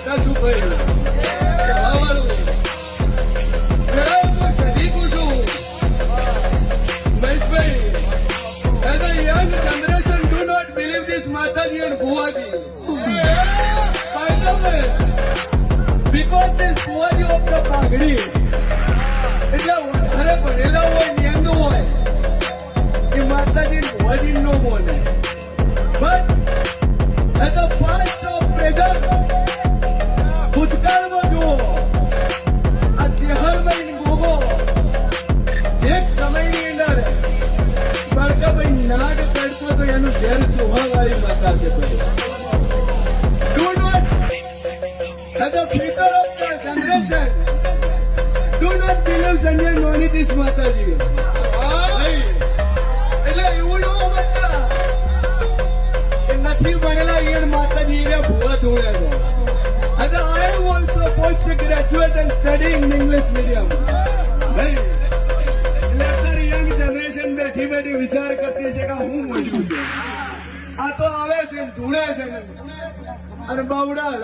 માતા શું કહ્યું શરીફું છું મહેશભાઈ. As a young generation, do not believe this Mataji and Bhuaji. By the way, because this Bhuaji of the Pagdi, એટલે વધારે ભણેલા હોય ન્યાંદુ હોય એ માતાજી ભુવાજી નો બોલે. But as a past of present, ભૂતકાળમાં જુઓ આ ચેહરભાઈ ગોગો એક સમયની અંદર બાળકાભાઈ નાગ કરતો તો એનું ઝેર ચૂહાવાળી માતા છે. Do not, as a future of the generation, do not believe Sanjay Noni this માતાજી. એટલે એવું ન બનતા એ નથી ભણેલા એ માતાજી એને ભૂવા ધોળે છે. As I am also post graduate and studying in English medium. Young generation બેઠી બેઠી વિચાર કરતી છે કે હું મોજું છું. આ તો આવે છે ધૂળે છે અને બાવડા